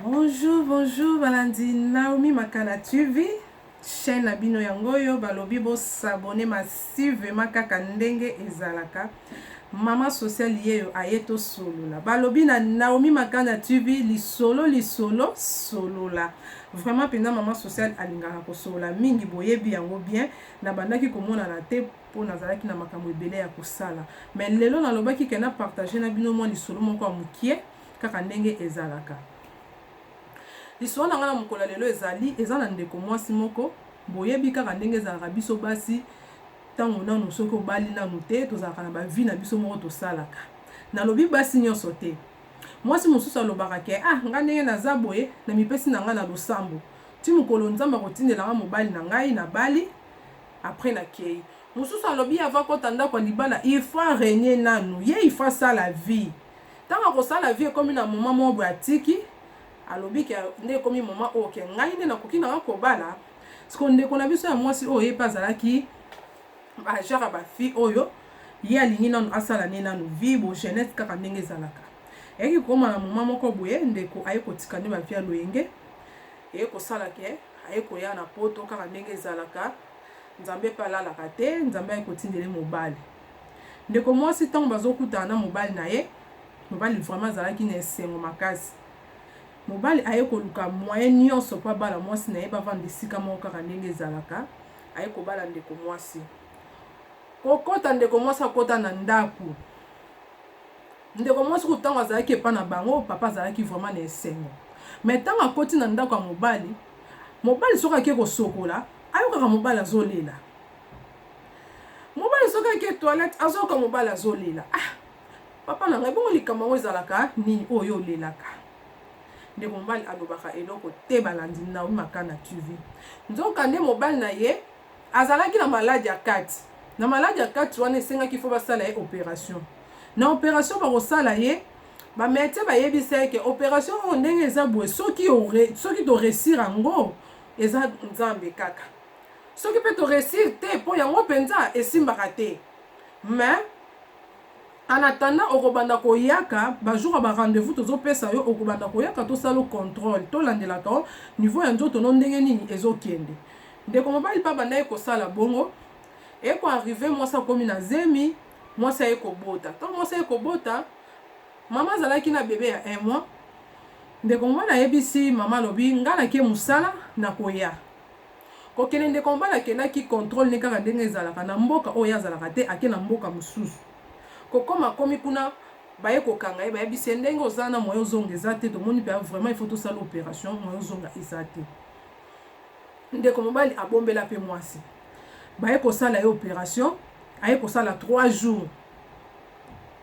Bonjour, bonjour, Balandi Naomi Makana TV, chaîne Abino Yangoyo, balobi bo s'abonner massivement kaka ndenge ezalaka. Maman sociale yeyo ayeto solo la. Balobi na Naomi Makana TV li solo solo la. Vraiment pendant maman sociale alingaka ko solo la mingi boyebi yango bien na bandaki komona na te po nazalaki na makambo ebele ya kosala. Mais lelo na lobaki kena partager na bino mo li solo moko amukie kaka ndenge ezalaka. L'histoire na ngana mukola lelo ezali eza na ndeko mwasi moko boyebi kaka ndenge ezalaka biso basi tango nanu soki obali nanu te tozalaka na bavi na biso moko tosalaka nalobi basi nyonso te mwasi mosusu alobaka ke nga ndenge naza boye na mipesi na nga na losambo ti mokolo nzambe akotindelanga mobali na ngai na bali après na kei mosusu alobi ava kota ndako ya libala il faut régner nanu ye il faut sala vie ntango akosala vie ekomi na moma moko boye atiki alobi ke nde komi mama oke ngai nde nakoki na kobala siko ndeko na biso ya mwasi oyo ye mpe azalaki genre bafi oyo ye alingi nanu asala ne nanu vie bo jeunesse kaka ndenge ezalaka eyaki kokoma na mama moko boye ndeko aye kotika nde bafi ya loyenge eye kosala ke aye koya na poto kaka ndenge ezalaka nzambe mpe alalaka te nzambe aye kotindele mobali ndeko mwasi ntango bazokutana na mobali na ye mobali vraiment azalaki na esengo makasi mobali aye koluka moyen nyonso po abala mwasi na ye bavanda esika moko kaka ndenge ezalaka aye kobala ndeko mwasi kokota ndeko mwasi akota na ndako ndeko mwasi kutango azalaki epa na bango papa azalaki vraiment na esengo mais ntango akoti na ndako ya mobali soki ake kosokola ayokaka mobali azolela mobali soki ake toilette azoyoka mobali azolela papa na ngai bongo likambo yango ezalaka nini oyo olelaka ndeko mobali alobaka eloko te balandi Naomi Makana TV nzoka nde mobali na ye azalaki na maladi ya kati na maladi ya kati wana esengaki fo basala ye opération na opération bakosala ye bamédecin bayebisa ye ke opération oyo ndenge eza boye soki toresir yango eza nzambe kaka soki mpe toresir te mpo yango mpenza esimbaka te mais en attendant okobanda koyaka bajour ba rendez-vous tozopesa yo okobanda koyaka tosala contrôle tolandelaka o niveau ya nzoto no ndenge nini ezokende ndeko mobali pa banda ye kosala bongo eko arrivé mwasi akomi na zemi mwasi aye kobota ntango mwasi aye kobota mama azalaki na bebe ya 1 mois ndeko mobali ayebisi mama alobi nga nake mosala na koya kokende ndeko mobali akendaki contrôle ne kaka ndenge ezalaka na mboka oyo azalaka te ake na mboka mosusu kokoma komi kuna baye kokanga ye bayebisi ndenge oza na moyen ozonga eza te tomoni mpe vraiment il faut tosala opération moyen ozonga eza te ndeko mobali abombela mpe mwasi baye kosala ye opération aye kosala 3 jours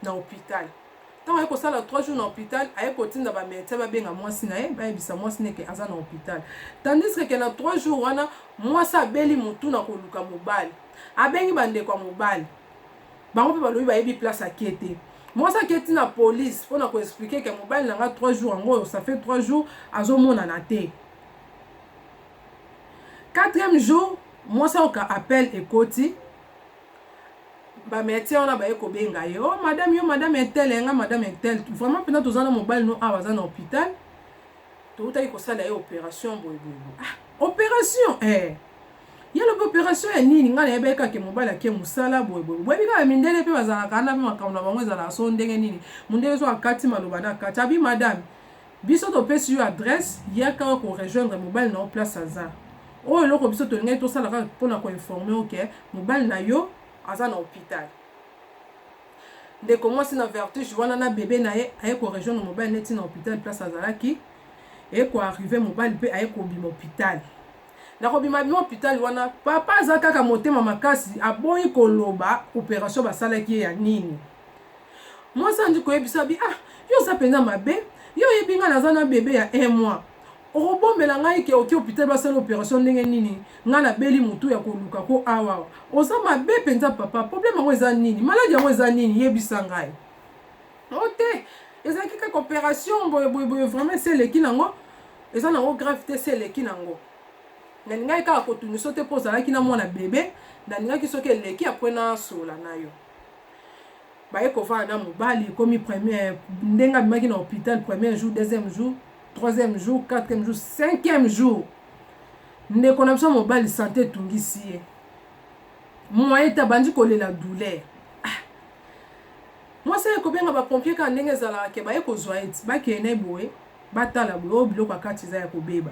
na hôpital ntango aye kosala 3 jours na hôpital aye kotinda bamédecin babenga mwasi na ye bayebisa mwasi neke aza na hôpital tandis ke na 3 jours wana mwasi abeli motu na koluka mobali abengi bandeko ya mobali bango mpe balobi bayebi place ake te mwasi aketi na police mpona koexplike ke mobali nanga 3 jours yango ça fait 3 jours azomonana te 4e jour mwasi ayoka appel ekoti bamédecin wana baye kobenga ye oh madame yo madame etel enga madame etel vraiment mpena toza na mobali no awa aza na hôpital toutaki kosala ye opération boyeboyebo opération yalobi opération ya nini nga nayebeka ke mobali ake mosala boyeboye boyebi kaka mindele mpe bazalaka na mpe makambo na bango ezalaka so ndenge nini mondele so akati maloba na kati abi madame biso topesi yo adresse yaka korejoindre mobali na yo place aza oyo eloko biso tolingaki tosalaka mpona koinforme oke mobali na yo aza na hôpital ndeko mwasi na vertige wana na bebe na ye aye korejoindre mobali neti na hôpital place azalaki eye koarrive mobali mpe aye kobima hôpital na kobima bima hôpital wana papa aza kaka motema makasi aboyi koloba opération basalaki ye ya nini mwasi andi koyebisa bi yo oza mpenza mabe yo oyebi nga naza na bebe ya 1 mois okobombela ngai ke oki hôpital basala opération ndenge nini nga nabeli motu ya koluka ko awa oza mabe mpenza papa problème yango eza nini maladi yango eza nini yebisa ngai o te ezalaki kaka opération boye vraiment se eleki nango eza nango grave te se eleki nango nalingaki kaka kotunisa te mpo ozalaki na mwana bebe nalingaki soki eleki apres nasola na yo baye kovanda na mobali komi premier ndenga bimaki na hôpital premier jour deuxième jour troisième jour, quatrième jour, cinquième jour. Ndeko na biso mobali santé tungisi ye. Moye tabandi kolela douleur. Moi c'est ko benga ba pompier ka ndenge zala ke ba yeko zwa eti ba kene boye batala boye obiloko akati za ya kobeba.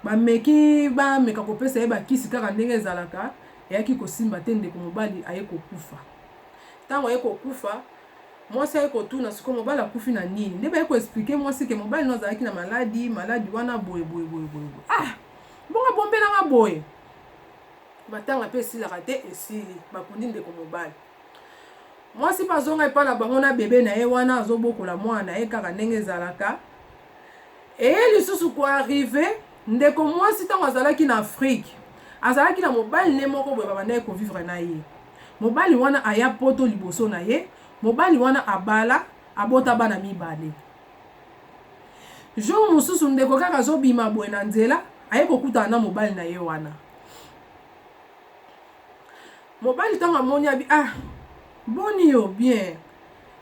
Ba meki ba meka kopesa ye ba kisi kaka ndenge zalaka yaki kosimba te ndeko mobali ayeko kufa. Tango ayeko kufa moi c'est ko tuna siko mobali akufi na nini. Ndeba yeko expliquer moi c'est que mobali no zalaki na maladie wana boye. Bonga bombe na boye. Batanga pe sila rate esili bakundi ndeko mobali. Moi si bazonga epa na bango na bébé na ye wana azobokola mwana ye kaka ndenge ezalaka. Et lisusu ko arrivé ndeko mwasi tango azalaki na Afrique. Azalaki na mobali ne moko boye babanda ko vivre na ye. Mobali wana aya poto liboso na ye, mobali wana abala abota bana mibale. Jour mususu ndeko kaka zobima boye na nzela aye kokuta na mobali na ye wana. Mobali tango amoni abi boni yo bien.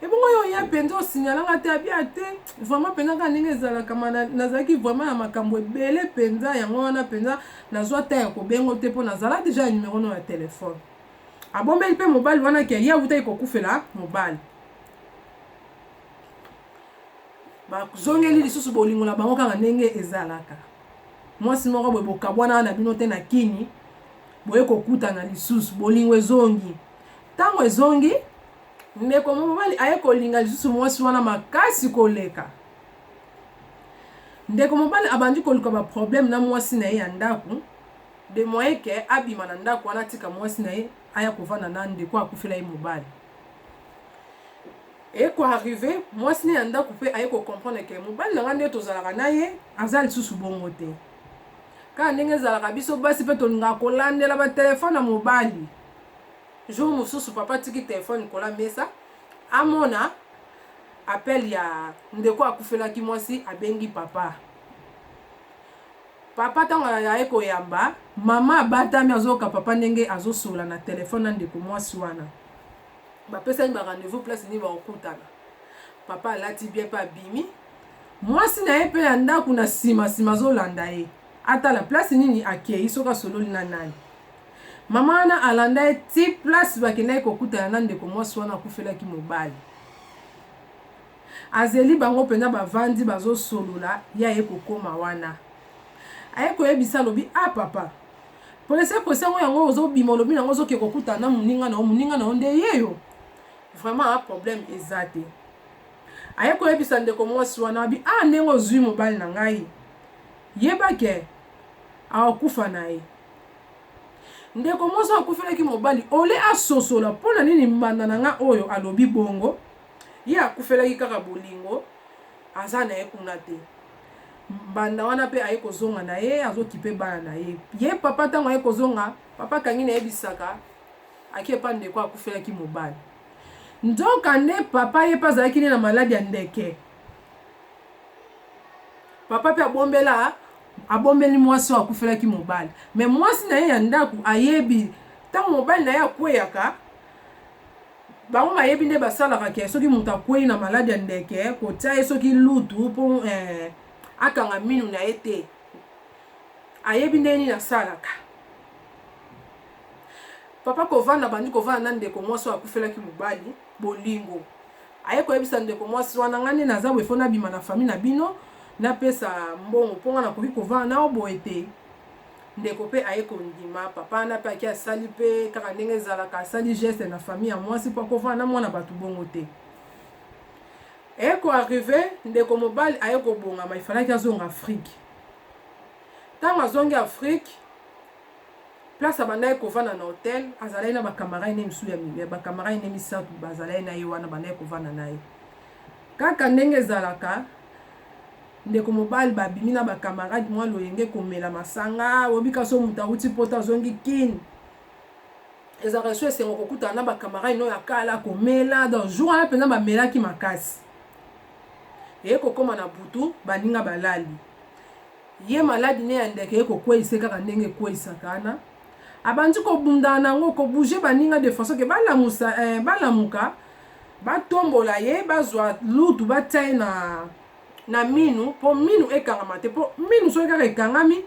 Et bon yo ya penzo signalanga te bien te vraiment penza ka ndenge ezalaka nazaki vraiment ya makambo ebele penza yango wana penza nazwa ta ya kobengo te po nazala déjà numéro no ya téléphone. Abombeli pe mobali wana ke ya uta ikokufela mobali. Ba zongeli lisusu bolingo na bango kanga ndenge ezalaka. Mwasi moko boye bokabwana na bino te na kini boye kokutana lisusu bolingo ezongi. Tango ezongi ndeko mobali aye kolinga lisusu mwasi wana makasi koleka. Ndeko mobali abandi koluka ba problème na mwasi na ye ya ndaku de moyen ke abima na ndaku wana tika mwasi na ye aya kovanda na ndeko akufela ye mobali. Et ko arrivé mwasi na ya ndaku pe aye ko comprendre ke mobali na ngande tozalaka na ye azali lisusu bongo te. Ka ndenge ezalaka biso basi pe tolinga kolandela ba telefone na mobali. Jour mosusu papa tiki téléphone kola mesa amona appel ya ndeko akufelaki mwasi abengi papa. Papa tango ya koyamba mama abatami azoka papa ndenge azosola na téléphone na ndeko mwasi wana. Bapesa ba rendez-vous place ni ba okutana. Papa alati bien pa bimi. Mwasi na ye pe ya ndaku na sima zolanda ye. Ata la place nini akei soka sololi na nani. Mama na alanda ti place bakenda kokutana na ndeko mwasi wana akufelaki mobali. Azeli bango penza bavandi bazosolola ya ye kokoma wana. Aye koyebisa lobi papa. Polese kosengo yango ozobima lobi nango ozoke kokutana na muninga na onde yeyo. Vraiment un problème ezate. Aye koyebisa ndeko mwasi wana bi ndenge ozwi mobali na ngai. Yeba ke akufa na ye. Ndeko mwasi akufelaki mobali ole asosola pona nini mbanda na nga oyo alobi bongo ye akufelaki kaka bolingo aza na ye kuna te. Mbanda wana pe aye kozonga na ye azokipe bana na ye. Ye papa tango aye kozonga papa kangi na yebisaka akepa ndeko akufelaki mobali. Ndoka nde papa ye pazalaki na maladi ya ndeke. Papa pe abombeli mwasi akufelaki mobali. Mais mwasi na ye ya ndaku ayebi tango mobali na ye akweyaka bango mayebi nde basalaka ke soki mutu akwei na maladi ya ndeke kotia ye soki lutu po akanga minu na ye te. Ayebi nde nini asalaka. Papa kovanda bandi kovanda na ndeko mwasi akufelaki mobali bolingo. Aye koyebisa ndeko mwasi wana ngani naza bwe fona bima na famille na bino na pesa mbongo ponga na koki kovanda na oboye te. Ndeko pe aye kondima papa na pe aki asali pe kaka ndenge ezalaka asali geste na famille ya mwasi po kovanda na mwana batu bongo te. Aye ko arrivé ndeko mobali aye kobonga ma ifalaki azonga Afrique. Tango azongi Afrique place abandai kovanda na hotel azalai na bakamarade ne misu ya bakamarade ne misatu bazalai na ye wana bandai kovanda na ye. Kaka ndenge ezalaka ndeko mobali babimi na bakamarade mwa loyenge komela masanga obika so muta uti pota zongi kin ezalaka so esengo kokutana na bakamarade no ya kala komela dans jour wana penza bamelaki makasi. Eye kokoma na butu baninga balali. Ye maladi ne ya ndeke ye kokweyise kaka ndenge ekweyisakana. Abandi kobunda nango ko bouger baninga de façon que balamuka batombola ye bazwa lutu bataye na minu po minu ekangama te po minu soki kaka ekangami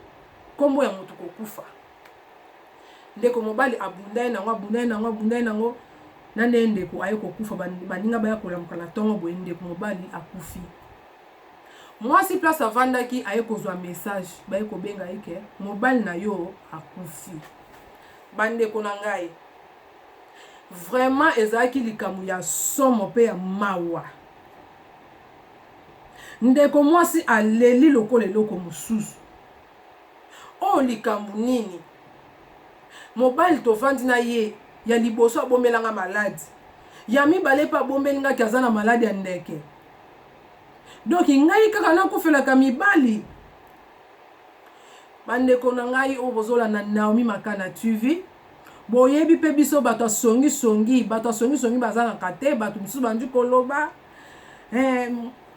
kombo ya moto kokufa ndeko mobali abundai nango na nde ndeko aye kokufa baninga baya kolamuka na ntongo boye ndeko mobali akufi mwasi place avandaki aye kozwa message baye kobenga ye ke mobali na yo akufi. Bandeko na ngai vraiment ezalaki likambo ya somo mpe ya mawa. Ndeko mwasi aleli lokola eloko mosusu oyo likambo nini mobali tovandi na ye ya liboso abomelanga maladi ya mibale mpe abombelingaki aza na maladi ya ndeke. Donc ngai kaka nakufelaka mibali. Bandeko na ngai oyo bozolanda Naomi Makana TV boyebi mpe biso bato asongi bazalaka te bato misusu bandi koloba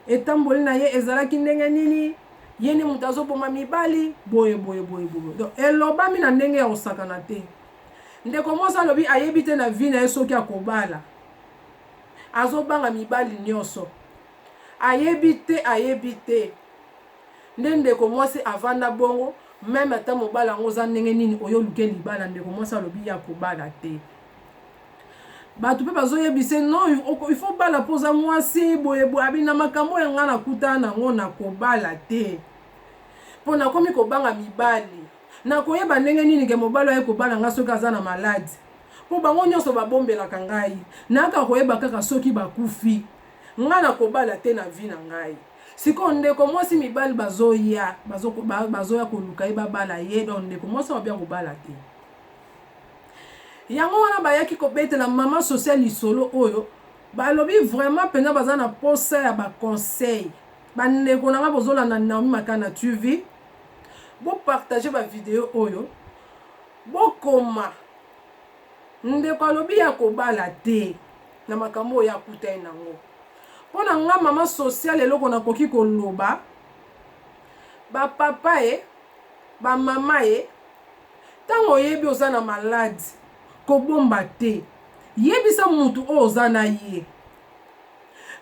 etamboli na ye ezalaki ndenge nini ye ni moto azoboma mibali boye. Donc elobami na ndenge ya kosakana te. Ndeko mwasi alobi ayebi te na vi na ye soki akobala azobanga mibali nyonso ayebi te nde ndeko mwasi avanda bongo meme ata mobala yango oza ndenge nini oyo luke libala ndeko mwasi alobi ya kobala te. Bato mpe bazoyebise non il faut bala poza mwasi boye abi na makambo ya nga nakutana nango na kobala te mpo nakomi kobanga mibali nakoyeba ndenge nini ke mobali aye kobala nga soki aza na maladi mpo bango nyonso babombelaka ngai naka koyeba kaka soki bakufi nga na kobala te na vi na ngai. Siko ndeko mwasi mibali bazoya koluka ye babala ye don ndeko mwasi babia kobala te. Yango wana bayaki kobetela mama social lisolo oyo balobi vraiment pena baza na posa ya baconseil. Bandeko nanga bozolanda Naomi Makana TV bo partager ba video oyo bokoma ndeko alobi ya kobala te na makambo ya kutai nango. Pona nga mama social eloko nakoki koloba ba papa ba mama tango yebi oza na maladi kobomba te yebisa mutu oyo oza na ye.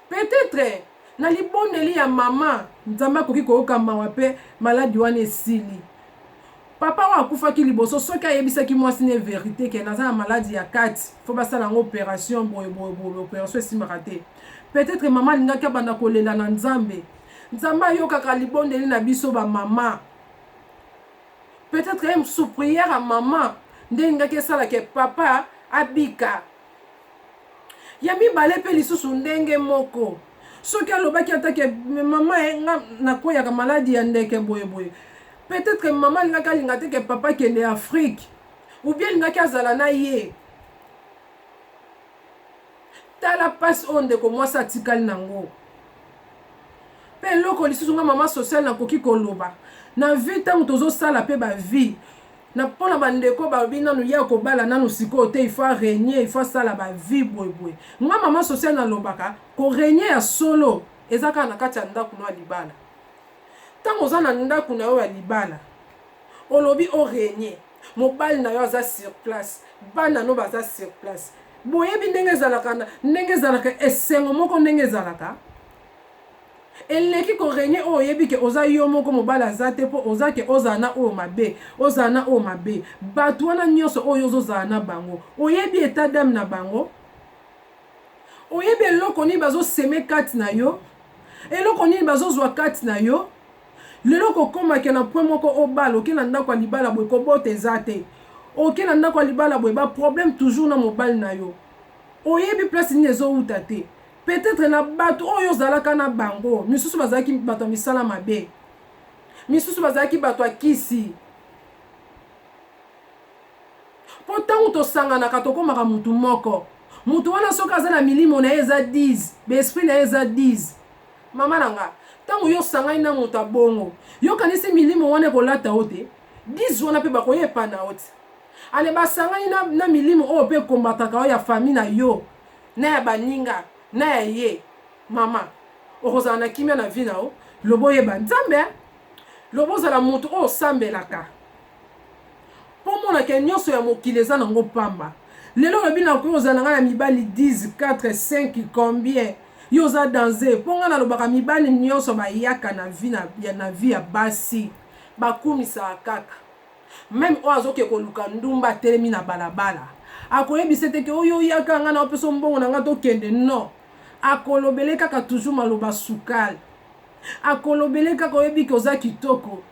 Peut-être na libondeli ya mama nzambe akoki koyoka mawa mpe maladi wana esili. Papa wa akufaki liboso soki ayebisaki mwasi ne verité ke naza na maladi ya kati fo basala yango opération boye opération esimaka te. Peut-être mama alingaki abanda kolela na nzambe ayokaka libondeli na biso ba mama. Peut-être sous prière à mama nde alingaki esalaka papa abika ya mibale mpe lisusu ndenge moko soki alobaki atake mama nga nakoyaka maladi ya ndeke boye. Peut-être mama alingaki alinga te ke papa kende Afrique ou bien alingaki azala na ye. Tala passe oyo ndeko mwasi atikali nango mpe eloko lisusu nga mama social nakoki koloba na vie ntango tozosala mpe bavie na mpona bandeko balobi nanu ya kobala nanu sikoyo te il faut régner il faut asala bavie boye. Nga mama social nalobaka korégner ya solo eza kaka na kati ya ndako no ya libala. Ntango oza na ndako na yo ya libala olobi orégner mobali na yo aza sur place bana no baza sur place boyebi ndenge ezalaka esengo moko ndenge ezalaka eleki korégner oyo oyebi ke oza yo moko mobali aza te mpo oza ke ozala na oyo mabe bato wana nyonso oyo ozozala na bango oyebi état d'âme na bango oyebi eloko nini bazoseme kati na yo eloko nini bazozwa kati na yo lelo kokomaka na point moko obala oke na ndako ya libala boye kobota eza te oke na ndako ya libala boye baproblème toujours na mobali na yo oyebi place nini ezouta te. Peut-être na bato oyo ozalaka na bango misusu bazalaki bato ya misala mabe misusu bazalaki bato ya kisi mpo ntango tosanganaka tokomaka mutu moko mutu wana soki aza na milimo na ye eza 10 baesprit na ye eza 10. Mama na nga ntango yo osangani na moto abongo yokanisi milimo wana ekolata yo te 10 wana mpe bakoyepana yo te ale basangani na milimo oyo mpe ekombataka oyo ya famille na yo na ya baninga na ya ye. Mama okozala na kimia na vi na yo lobo oyeba nzambe lobo ozala moto oyo osambelaka mpo monake nyonso ya mokili eza nango pamba. Lelo lobi nakoki ozala nga na mibali 10 4 5 combien yo za danger mpo nga nalobaka mibali nyonso bayaka na vie ya basi bakumisaka kaka même oyo azoke koluka ndumba atelemi na balabala akoyebisa te ke oyo oyaka nga na opesa mbongo na nga tokende non akolobele kaka toujours maloba sukali akolobele kaka oyebi ke oza kitoko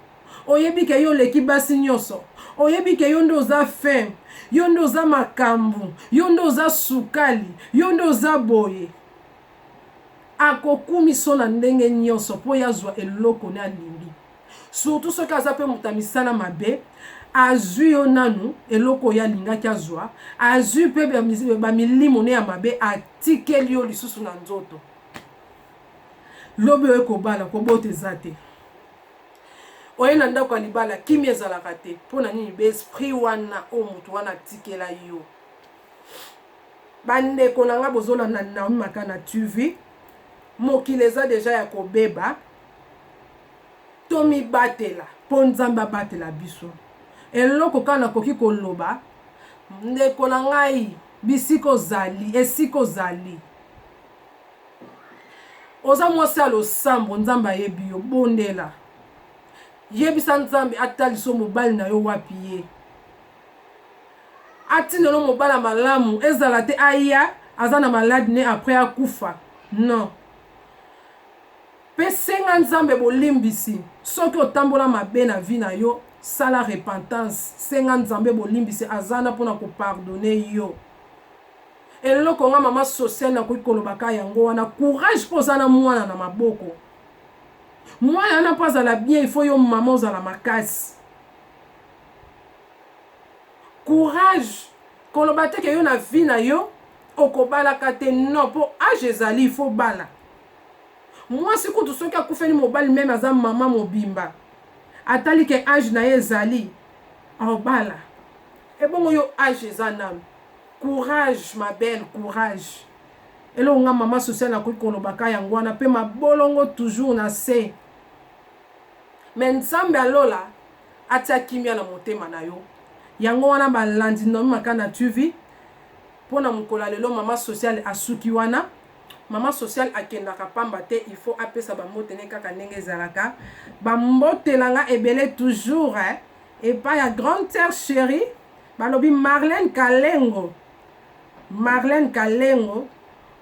oyebi ke yo leki basi nyonso oyebi ke yo nde oza femme yo nde oza makambu yo nde oza sukali yo nde oza boye akokumiso na ndenge nyonso mpo yazwa eloko ne alingi surtout soki aza mpe moto misala mabe azwi yo nanu eloko oyo alingaki azwa azwi mpe bamilimo ne ya mabe atikeli yo lisusu na nzoto lobi oyo ekobala kobota eza te oye na ndako ya libala kimi ezalaka te mpo na nini baesprit wana oyo moto wana atikela yo bandeko na nga bozolanda Naomi Makana TV mokili eza deja ya kobeba tomibatela mpo nzambe abatela biso eloko kaka nakoki koloba ndeko na ngai bisika ozali esika ozali oza mwasi ya losambo nzambe ayebi yo bondela yebisa nzambe ataliso mobali na yo wapi ye atindelo mobali ya malamu ezala te aya aza na maladi ne apres akufa non mpe senga nzambe bolimbisi soki otambola mabe na vi na yo sala repentance senga nzambe bolimbisi azana mpona kopardone yo eloko nga mama sociale nakoki kolobaka yango wana courage mpo oza na mwana na maboko mwana wana mpo azala bien il faut yo mama ozala makasi courage koloba teke yo na vi na yo okobalaka te non mpo age ezali il faut bala mwasi kutu soki akufeli mobali meme aza mama mobimba atali ke age na ye ezali aobala ebongo yo age eza nanu courage ma belle courage eloko nga mama sociale nakoki kolobaka yango wana mpe mabolongo toujours na se me nzambe alola atia kimia na motema na yo yango wana balandi Naomi Makana TV mpona mokolo lelo mama sociale asuki wana mama sociale akendaka pamba te il faut apesa bambotene kaka ndenge ezalaka bambotelanga ebele toujours epai ya grande terre chérie balobi Marlène Kalengo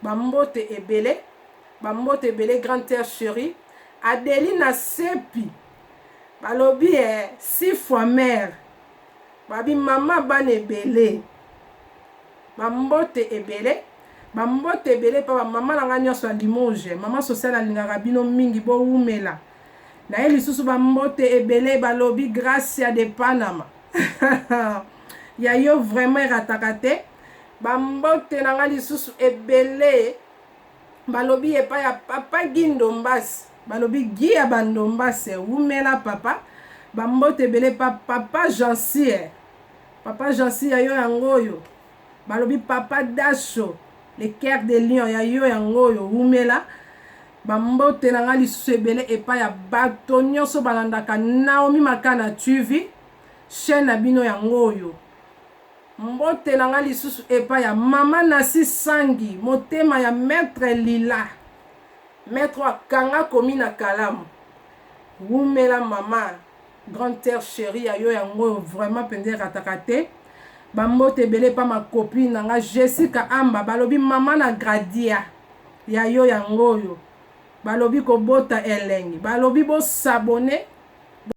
bambote ebele grande terre chérie Adeline Sepi balobi 6 fois mère babi mama bana ebele bambote ebele pa bamama na nga nyonso ya Limoges mama sociale alingaka bino mingi bowumela na ye lisusu bambote ebele balobi Gracia de Panama ya yo vraiment erataka te bambote na nga lisusu ebele balobi epai ya papa Gindombasi balobi gi ya bandombasi ewumela papa bambote ebele pa papa Jansier ya yo yango oyo balobi papa Dasho le cœur de lion ya yo yango oyo umela bambote na nga lisusu ebele epai ya bato nyonso balandaka Naomi Makana TV chaîne na bino yango oyo mbote na nga lisusu epai ya mama Nasi Sangi motema ya maître Lila maître akanga komi na kalamu umela mama grande terre chérie ya yo yango oyo vraiment pende erataka te bambote ebele pa ma copine na nga Jessica Amba balobi mama na Gradia ya yo yango oyo balobi kobota elengi balobi bosabone